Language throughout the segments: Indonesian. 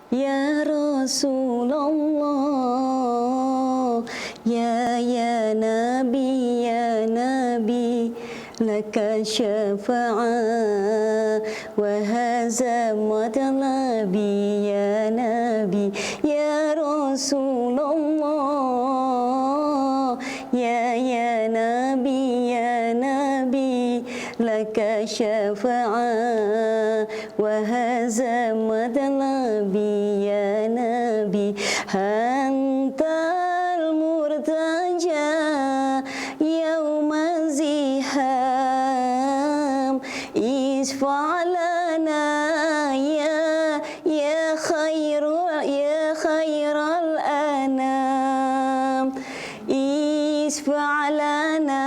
Ya Rasulullah, ya Nabi, laka syafa'a wa hadza matlabi ya Nabi, ya Rasulullah, ya Nabi, laka syafa'a wa hadza matlabi ya Nabi, antal murtaja yauma ziham isfa'lana ya khairal anam isfa'lana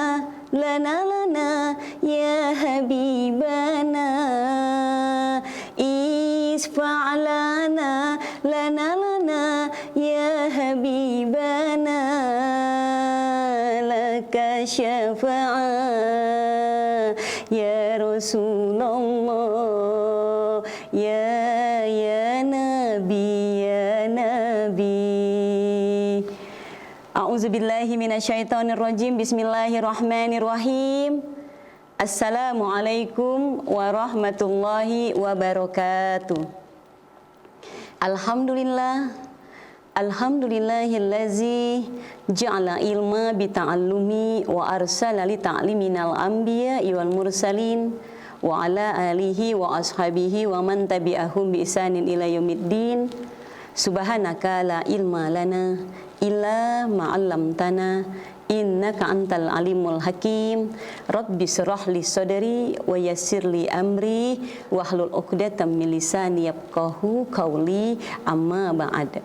lana ya habibana isfa'lana lana ya habibana laka syafa'a ya Rasulullah, ya Nabi. A'udzubillahi minasyaitonirrajim. Bismillahirrahmanirrahim. Assalamualaikum warahmatullahi wabarakatuh. Alhamdulillahillazi ja'ala ilma bita'allumi wa arsala li ta'liminal anbiya'i wal mursalin wa ala alihi wa ashabihi wa man tabi'ahum bi ihsanin ila yaumiddin. Subhanaka la ilma lana illa ma 'allamtana innaka antal alimul hakim. Rabbi shrah li sadri wa yassir li amri wahlul 'uqdatam min lisani yafqahu qawli, amma ba'd.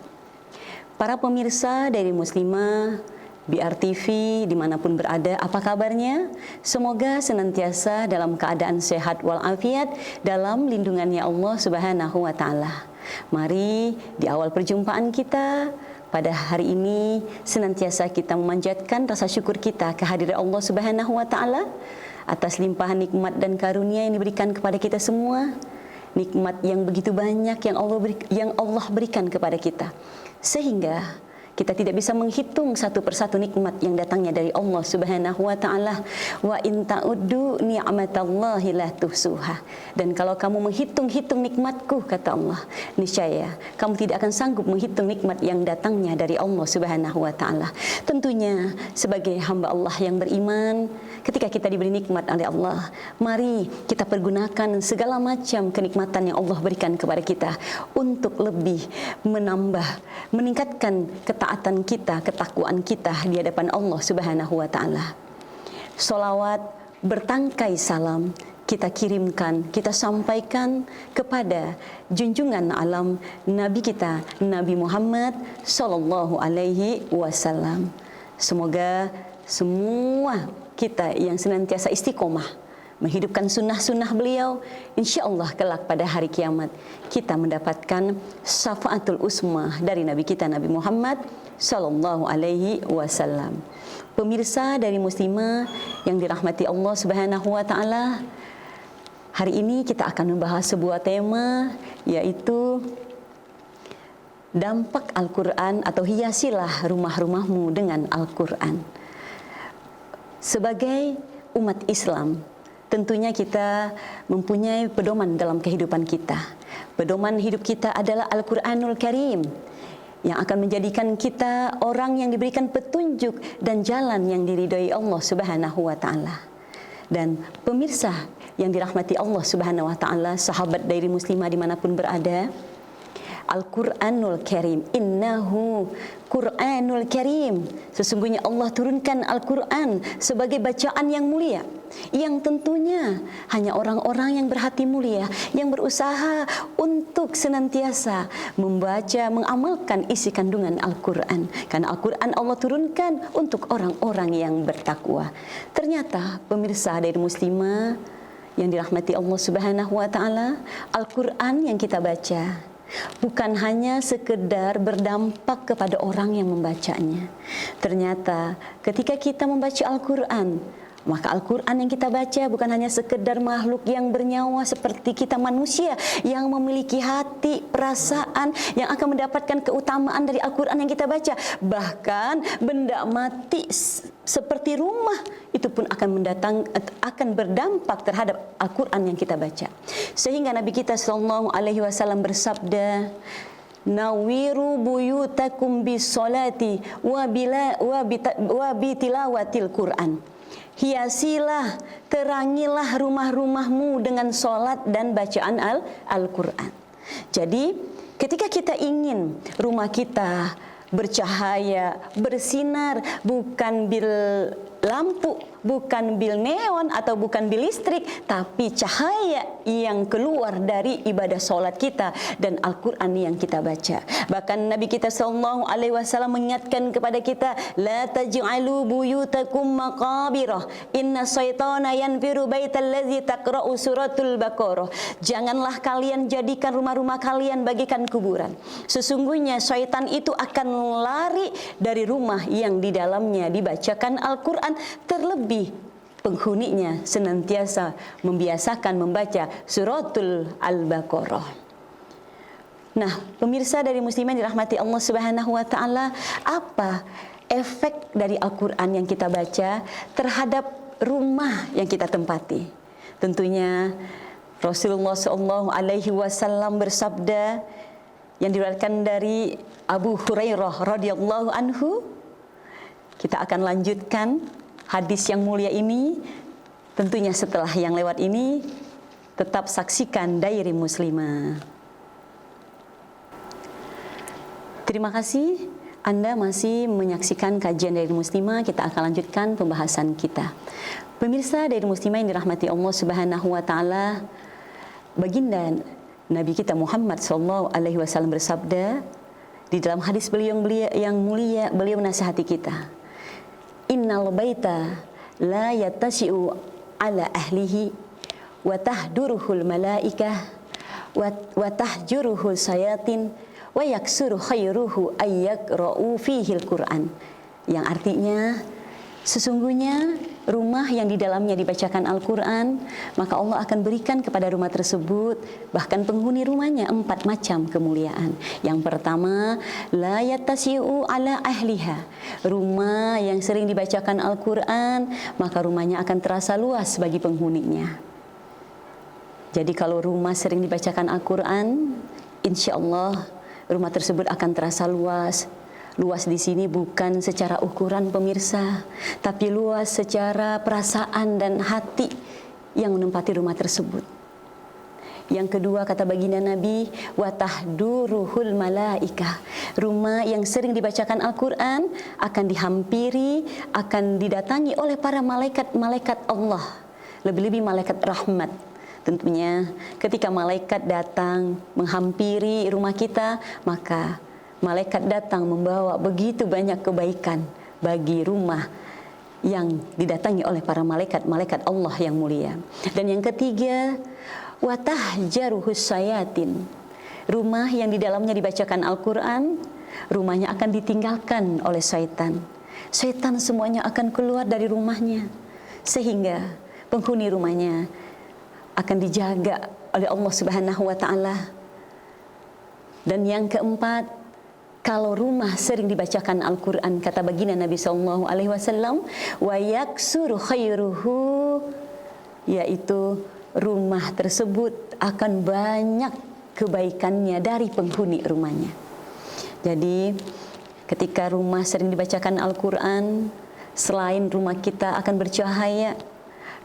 Para pemirsa dari Muslimah BRTV dimanapun berada, apa kabarnya? Semoga senantiasa dalam keadaan sehat walafiat dalam lindungannya Allah Subhanahu wa Ta'ala. Mari di awal perjumpaan kita pada hari ini senantiasa kita memanjatkan rasa syukur kita kehadiran Allah Subhanahu wa Ta'ala atas limpahan nikmat dan karunia yang diberikan kepada kita semua. Nikmat yang begitu banyak yang Allah berikan kepada kita, sehingga kita tidak bisa menghitung satu persatu nikmat yang datangnya dari Allah Subhanahu wa Ta'ala. Wa in ta'uddu ni'matallahi la tuhsuha. Dan kalau kamu menghitung-hitung nikmatku, kata Allah, niscaya kamu tidak akan sanggup menghitung nikmat yang datangnya dari Allah Subhanahu wa Ta'ala. Tentunya sebagai hamba Allah yang beriman, ketika kita diberi nikmat oleh Allah, mari kita pergunakan segala macam kenikmatan yang Allah berikan kepada kita untuk lebih meningkatkan ketaatan kita, ketakwaan kita di hadapan Allah Subhanahu wa Ta'ala. Solawat bertangkai salam kita kirimkan, kita sampaikan kepada junjungan alam Nabi kita, Nabi Muhammad Sallallahu Alaihi Wasallam. Semoga semua kita yang senantiasa istiqomah menghidupkan sunnah-sunnah beliau, insya Allah kelak pada hari kiamat kita mendapatkan syafaatul usmah dari Nabi kita, Nabi Muhammad Sallallahu Alaihi Wasallam. Pemirsa dari Muslimah yang dirahmati Allah Subhanahu wa Ta'ala, hari ini kita akan membahas sebuah tema, yaitu dampak Al-Quran atau hiasilah rumah-rumahmu dengan Al-Quran. Sebagai umat Islam, tentunya kita mempunyai pedoman dalam kehidupan kita. Pedoman hidup kita adalah Al-Quranul Karim, yang akan menjadikan kita orang yang diberikan petunjuk dan jalan yang diridhoi Allah Subhanahu wa Ta'ala. Dan pemirsa yang dirahmati Allah Subhanahu wa Ta'ala, sahabat dari muslimah dimanapun berada, Al-Quranul Karim, innahu Quranul Karim, sesungguhnya Allah turunkan Al-Quran sebagai bacaan yang mulia, yang tentunya hanya orang-orang yang berhati mulia, yang berusaha untuk senantiasa membaca, mengamalkan isi kandungan Al-Quran. Karena Al-Quran Allah turunkan untuk orang-orang yang bertakwa. Ternyata pemirsa dari muslimah yang dirahmati Allah Subhanahu wa Ta'ala, Al-Quran yang kita baca bukan hanya sekedar berdampak kepada orang yang membacanya. Ternyata ketika kita membaca Al-Quran, Maka Al-Quran yang kita baca bukan hanya sekedar makhluk yang bernyawa seperti kita manusia yang memiliki hati, perasaan, yang akan mendapatkan keutamaan dari Al-Quran yang kita baca. Bahkan benda mati seperti rumah itu pun akan berdampak terhadap Al-Quran yang kita baca. Sehingga Nabi kita sallallahu alaihi wasallam bersabda, "Nawiru buyutakum bisolati wa bitilawatil Quran." Hiasilah, terangilah rumah-rumahmu dengan solat dan bacaan Al-Quran. Jadi ketika kita ingin rumah kita bercahaya, bersinar, bukan bil lampu, bukan bil neon atau bukan bil listrik, tapi cahaya yang keluar dari ibadah solat kita dan Al-Quran yang kita baca. Bahkan Nabi kita sallallahu alaihi wasallam mengingatkan kepada kita, la taj'alu buyutakum maqabirah, inna syaitana yanfiru baital ladzi taqra'u suratul Baqarah. Janganlah kalian jadikan rumah-rumah kalian bagikan kuburan. Sesungguhnya syaitan itu akan lari dari rumah yang di dalamnya dibacakan Al-Quran, terlebih penghuninya senantiasa membiasakan membaca suratul Al-Baqarah. Nah, pemirsa dari muslimin dirahmati Allah Subhanahu wa taala, apa efek dari Al-Quran yang kita baca terhadap rumah yang kita tempati? Tentunya Rasulullah sallallahu alaihi wasallam bersabda yang diriwayatkan dari Abu Hurairah radhiyallahu anhu. Kita akan lanjutkan hadis yang mulia ini tentunya setelah yang lewat ini. Tetap saksikan Diary Muslimah. Terima kasih Anda masih menyaksikan kajian Diary Muslimah. Kita akan lanjutkan pembahasan kita. Pemirsa Diary Muslimah yang dirahmati Allah Subhanahu wa taala, baginda Nabi kita Muhammad sallallahu alaihi wasallam bersabda di dalam hadis beliau yang mulia, beliau menasihati kita, innal baita la yattasi'u ala ahlihi wa tahduruhul malaikah wa tahjuruhul sayatin wa yaksuru khairuhu ayyaqra'u fihil Qur'an. Yang artinya, sesungguhnya rumah yang di dalamnya dibacakan Al-Quran, maka Allah akan berikan kepada rumah tersebut, bahkan penghuni rumahnya, 4 macam kemuliaan. Yang pertama, la yattasi'u ala ahliha. Rumah yang sering dibacakan Al-Quran, maka rumahnya akan terasa luas bagi penghuninya. Jadi kalau rumah sering dibacakan Al-Quran, insya Allah rumah tersebut akan terasa luas. Luas di sini bukan secara ukuran pemirsa, tapi luas secara perasaan dan hati yang menempati rumah tersebut. Yang kedua, kata baginda Nabi, wa tahduruhul malaikah. Rumah yang sering dibacakan Al-Quran akan dihampiri, akan didatangi oleh para malaikat Allah, lebih-lebih malaikat rahmat. Tentunya ketika malaikat datang menghampiri rumah kita, maka malaikat datang membawa begitu banyak kebaikan bagi rumah yang didatangi oleh para malaikat Allah yang mulia. Dan yang ketiga, wa tahjaruhus sayatin. Rumah yang di dalamnya dibacakan Al-Quran, rumahnya akan ditinggalkan oleh syaitan. Syaitan semuanya akan keluar dari rumahnya, sehingga penghuni rumahnya akan dijaga oleh Allah Subhanahu wa taala. Dan yang keempat, kalau rumah sering dibacakan Al-Quran, kata baginda Nabi sallallahu alaihi wasallam, wa yaksuru khairuhu, yaitu rumah tersebut akan banyak kebaikannya dari penghuni rumahnya. Jadi ketika rumah sering dibacakan Al-Quran, selain rumah kita akan bercahaya,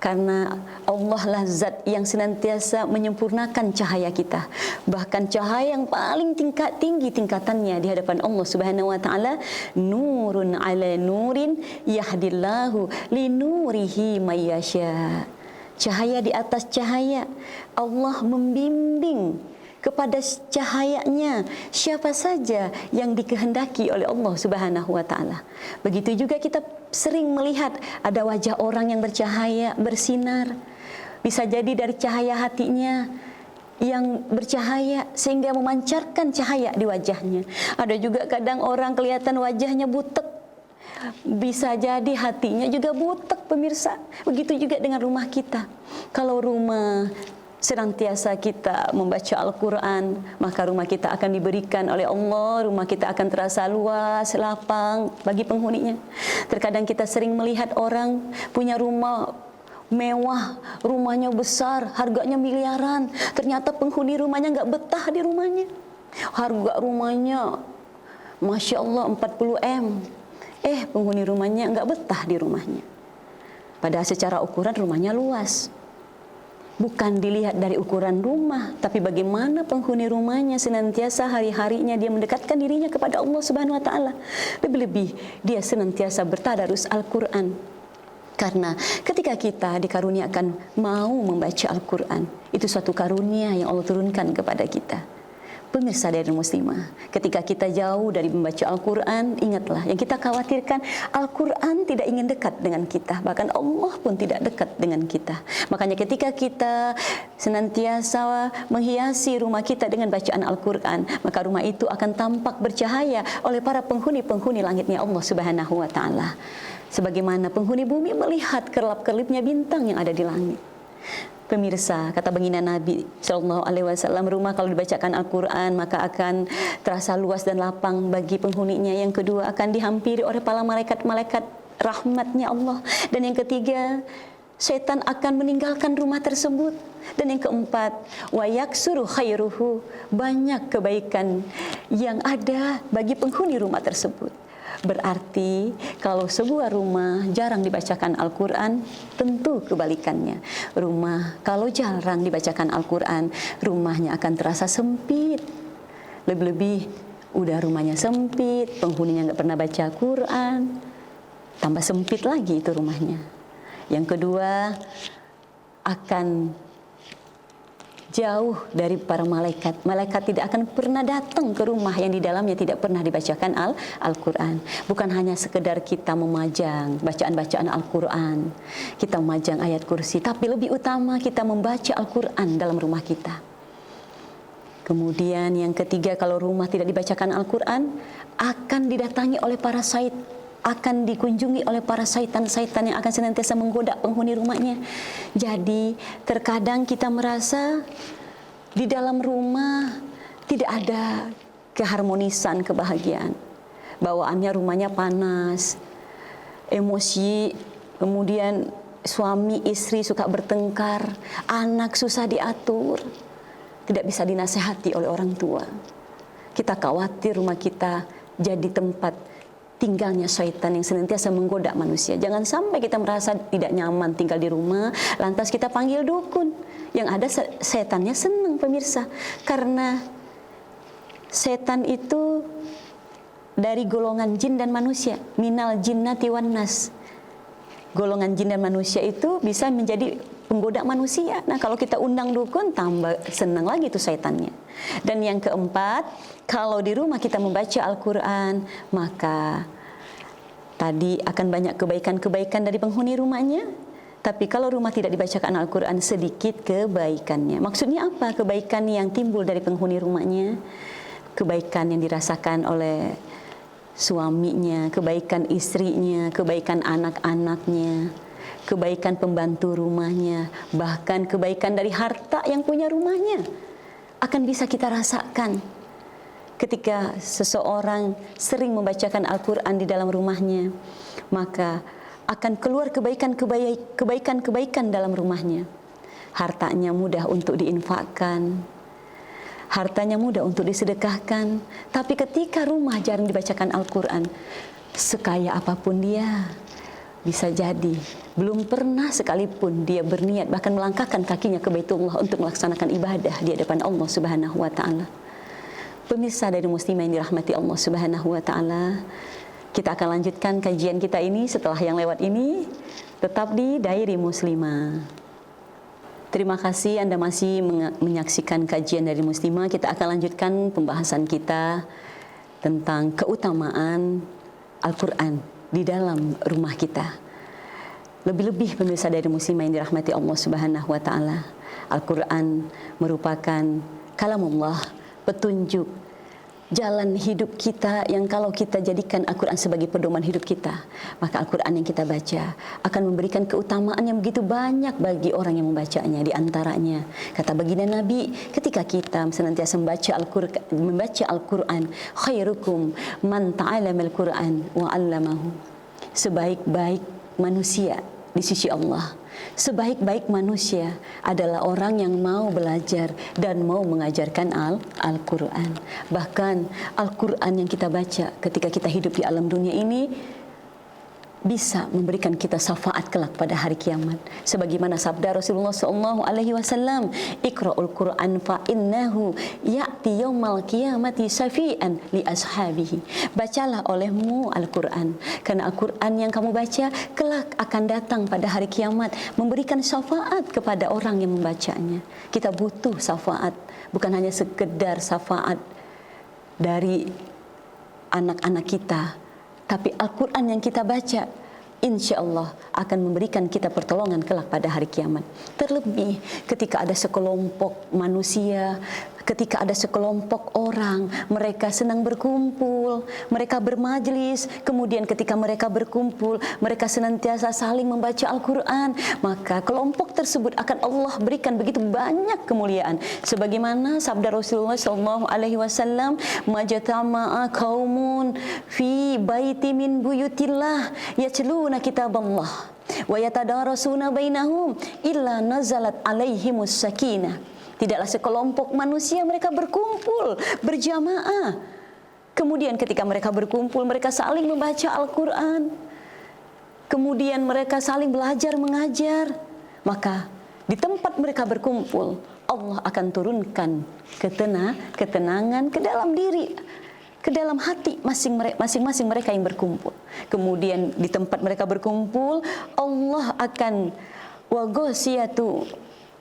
karena Allah lah zat yang senantiasa menyempurnakan cahaya kita. Bahkan cahaya yang paling tinggi tingkatannya di hadapan Allah Subhanahu wa taala, nurun ala nurin yahdillahu linurihi may yasha. Cahaya di atas cahaya. Allah membimbing kepada cahayanya siapa saja yang dikehendaki oleh Allah Subhanahu wa taala. Begitu juga kita sering melihat ada wajah orang yang bercahaya, bersinar. Bisa jadi dari cahaya hatinya yang bercahaya sehingga memancarkan cahaya di wajahnya. Ada juga kadang orang kelihatan wajahnya butek, Bisa jadi hatinya juga butek pemirsa. Begitu juga dengan rumah kita. Kalau rumah senantiasa kita membaca Al-Quran, maka rumah kita akan diberikan oleh Allah, rumah kita akan terasa luas, lapang bagi penghuninya. Terkadang kita sering melihat orang punya rumah mewah, rumahnya besar, harganya miliaran. Ternyata penghuni rumahnya nggak betah di rumahnya. Harga rumahnya Masya Allah 40 M. Penghuni rumahnya nggak betah di rumahnya. Padahal secara ukuran rumahnya luas. Bukan dilihat dari ukuran rumah, tapi bagaimana penghuni rumahnya senantiasa hari-harinya dia mendekatkan dirinya kepada Allah Subhanahu wa taala. Lebih-lebih dia senantiasa bertadarus Al-Qur'an. Karena ketika kita dikaruniakan mau membaca Al-Qur'an, itu suatu karunia yang Allah turunkan kepada kita. Pemirsa dari muslimah, ketika kita jauh dari membaca Al-Quran, ingatlah yang kita khawatirkan, Al-Quran tidak ingin dekat dengan kita, bahkan Allah pun tidak dekat dengan kita. Makanya ketika kita senantiasa menghiasi rumah kita dengan bacaan Al-Quran, maka rumah itu akan tampak bercahaya oleh para penghuni-penghuni langitnya Allah Subhanahu wa ta'ala. Sebagaimana penghuni bumi melihat kerlap-kerlipnya bintang yang ada di langit. Pemirsa, kata baginda Nabi Sallallahu Alaihi Wasallam, rumah kalau dibacakan Al-Quran maka akan terasa luas dan lapang bagi penghuninya. Yang kedua, akan dihampiri oleh para malaikat-malaikat rahmatnya Allah. Dan yang ketiga, setan akan meninggalkan rumah tersebut. Dan yang keempat, wa yaksuru khairuhu, banyak kebaikan yang ada bagi penghuni rumah tersebut. Berarti kalau sebuah rumah jarang dibacakan Al-Quran, tentu kebalikannya. Rumah kalau jarang dibacakan Al-Quran, rumahnya akan terasa sempit. Lebih-lebih udah rumahnya sempit, penghuninya nggak pernah baca Quran, tambah sempit lagi itu rumahnya. Yang kedua, akan jauh dari para malaikat. Malaikat tidak akan pernah datang ke rumah yang di dalamnya tidak pernah dibacakan Al-Quran. Bukan hanya sekedar kita memajang bacaan-bacaan Al-Quran, kita memajang ayat kursi, tapi lebih utama kita membaca Al-Quran dalam rumah kita. Kemudian yang ketiga, kalau rumah tidak dibacakan Al-Quran, akan didatangi oleh para akan dikunjungi oleh para syaitan-syaitan yang akan senantiasa menggoda penghuni rumahnya. Jadi terkadang kita merasa di dalam rumah tidak ada keharmonisan, kebahagiaan. Bawaannya rumahnya panas, emosi, kemudian suami istri suka bertengkar, anak susah diatur, tidak bisa dinasehati oleh orang tua. Kita khawatir rumah kita jadi tempat tinggalnya syaitan yang senantiasa menggoda manusia. Jangan sampai kita merasa tidak nyaman tinggal di rumah, lantas kita panggil dukun. Yang ada setannya senang, pemirsa. Karena setan itu dari golongan jin dan manusia. Minal jinnati wan nas. Golongan jin dan manusia itu bisa menjadi penggoda manusia. Nah, kalau kita undang dukun, tambah senang lagi tuh setannya. Dan yang keempat, kalau di rumah kita membaca Al-Quran, maka tadi akan banyak kebaikan-kebaikan dari penghuni rumahnya. Tapi kalau rumah tidak dibacakan Al-Quran, sedikit kebaikannya. Maksudnya apa? Kebaikan yang timbul dari penghuni rumahnya, kebaikan yang dirasakan oleh suaminya, kebaikan istrinya, kebaikan anak-anaknya, kebaikan pembantu rumahnya, bahkan kebaikan dari harta yang punya rumahnya akan bisa kita rasakan ketika seseorang sering membacakan Al-Quran di dalam rumahnya. Maka akan keluar kebaikan-kebaikan dalam rumahnya. Hartanya mudah untuk diinfakkan, hartanya mudah untuk disedekahkan. Tapi ketika rumah jarang dibacakan Al-Quran, sekaya apapun dia, bisa jadi belum pernah sekalipun dia berniat bahkan melangkahkan kakinya ke Baitullah untuk melaksanakan ibadah di hadapan Allah Subhanahu wa taala. Pemirsa dari muslimah yang dirahmati Allah Subhanahu wa taala, kita akan lanjutkan kajian kita ini setelah yang lewat ini, tetap di Diary Muslimah. Terima kasih Anda masih menyaksikan kajian dari Muslimah. Kita akan lanjutkan pembahasan kita tentang keutamaan Al-Quran di dalam rumah kita. Lebih-lebih pemirsa dari Muslimah yang dirahmati Allah Subhanahu wa taala, Al-Quran merupakan kalamullah, petunjuk jalan hidup kita yang kalau kita jadikan Al-Quran sebagai pedoman hidup kita, maka Al-Quran yang kita baca akan memberikan keutamaan yang begitu banyak bagi orang yang membacanya. Di antaranya, kata baginda Nabi, ketika kita senantiasa membaca Al-Quran, khairukum man ta'allama Al-Quran wa 'allamahu. Sebaik-baik manusia di sisi Allah, sebaik-baik manusia adalah orang yang mau belajar dan mau mengajarkan Al-Quran. Bahkan Al-Quran yang kita baca ketika kita hidup di alam dunia ini bisa memberikan kita syafaat kelak pada hari kiamat. Sebagaimana sabda Rasulullah SAW, "Iqra'ul Qur'an fa innahu ya'ti yaumal qiyamati syafi'an li ashabihi." Bacalah olehmu Al-Quran, karena Al-Quran yang kamu baca kelak akan datang pada hari kiamat memberikan syafaat kepada orang yang membacanya. Kita butuh syafaat, bukan hanya sekedar syafaat dari anak-anak kita, tapi Al-Quran yang kita baca insya Allah akan memberikan kita pertolongan kelak pada hari kiamat. Terlebih ketika ada sekelompok manusia, ketika ada sekelompok orang, mereka senang berkumpul, mereka bermajlis, kemudian ketika mereka berkumpul, mereka senantiasa saling membaca Al-Quran, maka kelompok tersebut akan Allah berikan begitu banyak kemuliaan. Sebagaimana sabda Rasulullah SAW, "Majtama'a qaumun fi baiti min buyutillah yatluna kitaballah wa yatadarasuna bainahum illa nazalat alaihimus sakinah." Tidaklah sekelompok manusia mereka berkumpul berjamaah, kemudian ketika mereka berkumpul mereka saling membaca Al-Quran, kemudian mereka saling belajar mengajar, maka di tempat mereka berkumpul Allah akan turunkan ketenangan ke dalam diri, ke dalam hati masing-masing mereka yang berkumpul. Kemudian di tempat mereka berkumpul Allah akan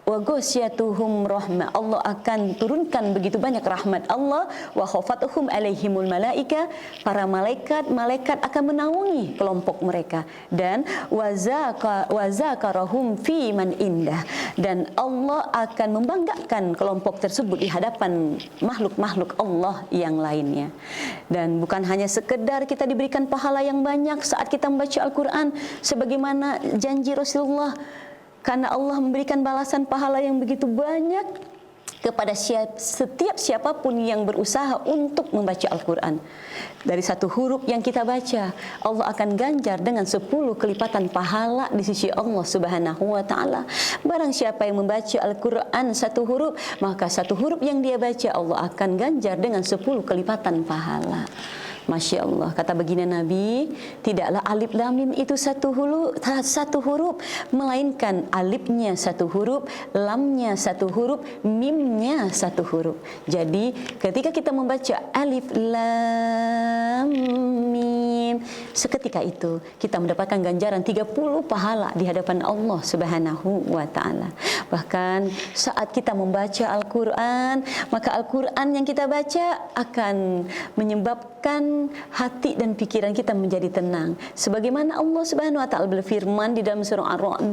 waghasiyatuhum rahmah, Allah akan turunkan begitu banyak rahmat Allah. Wa khafatuhum alaihimul malaika, para malaikat akan menaungi kelompok mereka. Dan wazakarahum fi man indah, dan Allah akan membanggakan kelompok tersebut di hadapan makhluk-makhluk Allah yang lainnya. Dan bukan hanya sekedar kita diberikan pahala yang banyak saat kita membaca Al-Quran, sebagaimana janji Rasulullah, karena Allah memberikan balasan pahala yang begitu banyak kepada setiap siapapun yang berusaha untuk membaca Al-Quran. Dari satu huruf yang kita baca, Allah akan ganjar dengan 10 kelipatan pahala di sisi Allah Subhanahu wa Ta'ala. Barang siapa yang membaca Al-Quran satu huruf, maka satu huruf yang dia baca Allah akan ganjar dengan 10 kelipatan pahala. Masya Allah, kata baginda Nabi, tidaklah alif lam mim itu satu huruf, melainkan alifnya satu huruf, lamnya satu huruf, mimnya satu huruf. Jadi ketika kita membaca alif lam mim, seketika itu kita mendapatkan ganjaran 30 pahala di hadapan Allah Subhanahu wa Ta'ala. Bahkan saat kita membaca Al-Quran, maka Al-Quran yang kita baca akan menyebabkan hati dan pikiran kita menjadi tenang. Sebagaimana Allah Subhanahu wa Ta'ala berfirman di dalam surah Ar-Ra'd,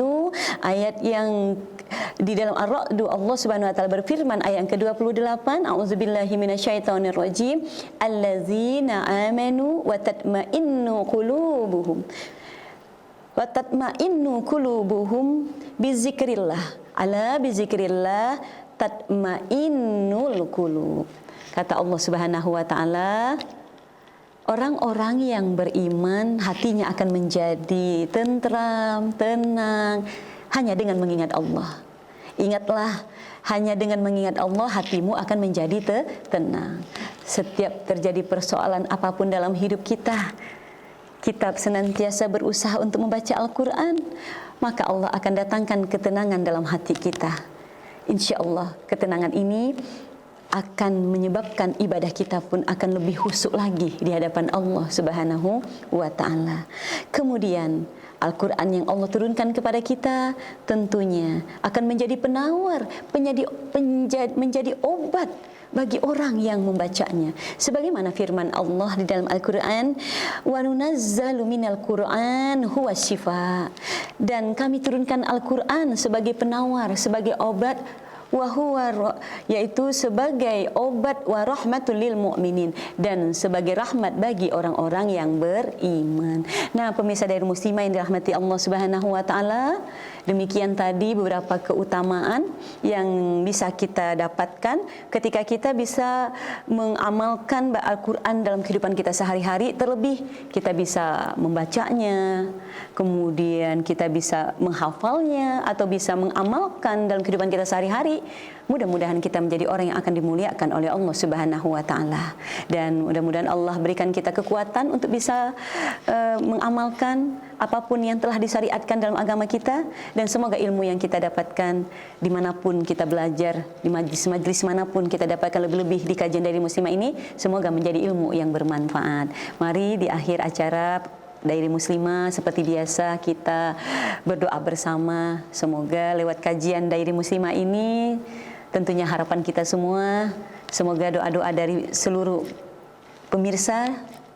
ayat yang di dalam Ar-Ra'd Allah Subhanahu wa Ta'ala berfirman ayat yang ke-28, a'udzubillahi minasyaitonirrajim, allazina amanu wa tatma'innu qulubuhum bizikrillah, ala bizikrillah tatma'innul qulub. Kata Allah Subhanahu wa Ta'ala, orang-orang yang beriman hatinya akan menjadi tentram, tenang hanya dengan mengingat Allah. Ingatlah, hanya dengan mengingat Allah hatimu akan menjadi tenang. Setiap terjadi persoalan apapun dalam hidup kita, kita senantiasa berusaha untuk membaca Al-Quran, maka Allah akan datangkan ketenangan dalam hati kita. Insya Allah ketenangan ini akan menyebabkan ibadah kita pun akan lebih khusyuk lagi di hadapan Allah Subhanahu wa Ta'ala. Kemudian Al-Quran yang Allah turunkan kepada kita tentunya akan menjadi penawar, menjadi obat bagi orang yang membacanya. Sebagaimana firman Allah di dalam Al-Quran, wa nunazzalu minal Qur'an huwa syifa, dan kami turunkan Al-Quran sebagai penawar, sebagai obat yaitu sebagai obat wa rahmatul lil mukminin, dan sebagai rahmat bagi orang-orang yang beriman. Nah, pemirsa Dairah Muslimah yang dirahmati Allah Subhanahu wa taala, demikian tadi beberapa keutamaan yang bisa kita dapatkan ketika kita bisa mengamalkan Al-Qur'an dalam kehidupan kita sehari-hari, terlebih kita bisa membacanya, kemudian kita bisa menghafalnya atau bisa mengamalkan dalam kehidupan kita sehari-hari. Mudah-mudahan kita menjadi orang yang akan dimuliakan oleh Allah Subhanahu wa taala, dan mudah-mudahan Allah berikan kita kekuatan untuk bisa mengamalkan apapun yang telah disyariatkan dalam agama kita, dan semoga ilmu yang kita dapatkan dimanapun kita belajar, di majlis-majlis manapun kita dapatkan, lebih-lebih di kajian Dairah Muslimah ini, semoga menjadi ilmu yang bermanfaat. Mari di akhir acara Dairah Muslimah seperti biasa kita berdoa bersama. Semoga lewat kajian Dairah Muslimah ini, tentunya harapan kita semua, semoga doa-doa dari seluruh pemirsa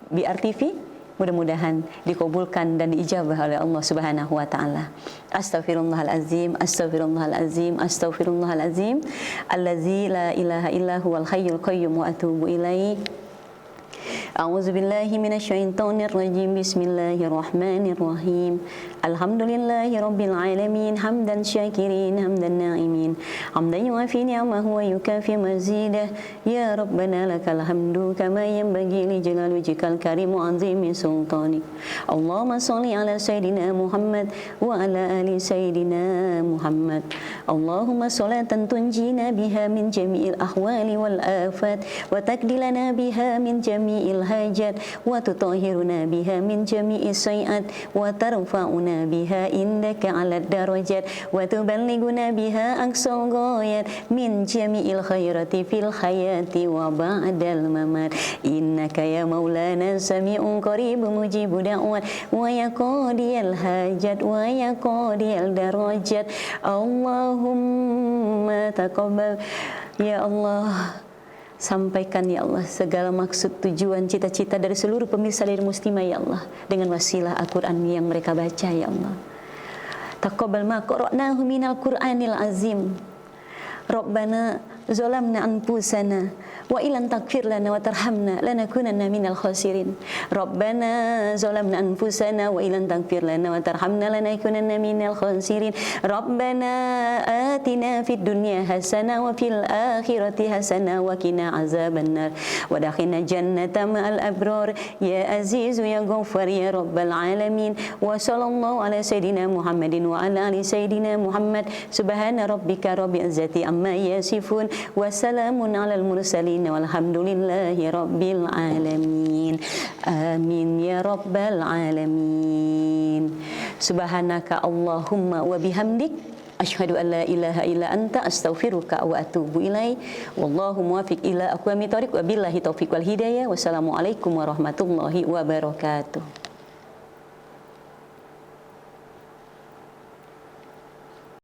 BRTV mudah-mudahan dikabulkan dan diijabah oleh Allah Subhanahu wa taala. Astaghfirullahalazim, astaghfirullahalazim, astaghfirullahalazim, allazi la ilaha illa huwal hayyul qayyum wa atubu ilaihi. A'udzu billahi minasyaitonir rajim. Bismillahirrahmanirrahim. Alhamdulillahi rabbil alamin, hamdan syakirin, hamdan na'imin, hamdan yuafi ni'amahu wa yukafi mazidah. Ya Rabbana lakal hamdu kama yanbaghi li jalali wajhikal karim wa 'azimi sultanik. Allahumma shalli ala sayidina Muhammad wa ala ali sayidina Muhammad. Allahumma sholatan tunjina biha min jami'il ahwali wal afat, wa takdilana biha min jami'il hajat, wa tutahhiruna biha min jami'is sayiat, wa tarfa'una biha indaka 'alad darajat, wa tuballighuna biha aqsal ghayat min jami'il khairati fil hayati wa ba'dal mamat. Innaka ya maulana sami'un qaribun mujibud da'wat, wa ya qadiyal hajat, wa ya qadiyal darajat. Allahumma taqabbal. Ya Allah, sampaikan ya Allah segala maksud, tujuan, cita-cita dari seluruh pemirsa Dairah Muslimah ya Allah, dengan wasilah Al-Quran yang mereka baca ya Allah. Taqabbal ma qara'nahu minal Qur'anil azim. Rabbana zalamna anfusana wa illam taghfir lana wa tarhamna lanakunanna minal khasirin. Rabbana zalamna anfusana wa illam taghfir lana wa tarhamna lanakunanna minal khasirin. Rabbana atina fid dunya hasanah wa fil akhirati hasanah wa qina azabannar wa dakhilna jannata ma'al abrar. Ya azizu ya ghaffar ya rabbal alamin. Wa sallallahu ala sayidina Muhammadin wa ala ali sayidina Muhammad. Subhana rabbika rabbil izzati amma yasifun, wa salamun alal mursalin, walhamdulillahi rabbil alamin. Amin ya rabbal alamin. Subhanaka Allahumma wa bihamdik, asyhadu an la ilaha illa anta, astaghfiruka wa atubu ilaik. Wallahu muwaffiq ila aqwamit thoriq, wa billahi taufiq wal hidayah. Wassalamualaikum warahmatullahi wabarakatuh.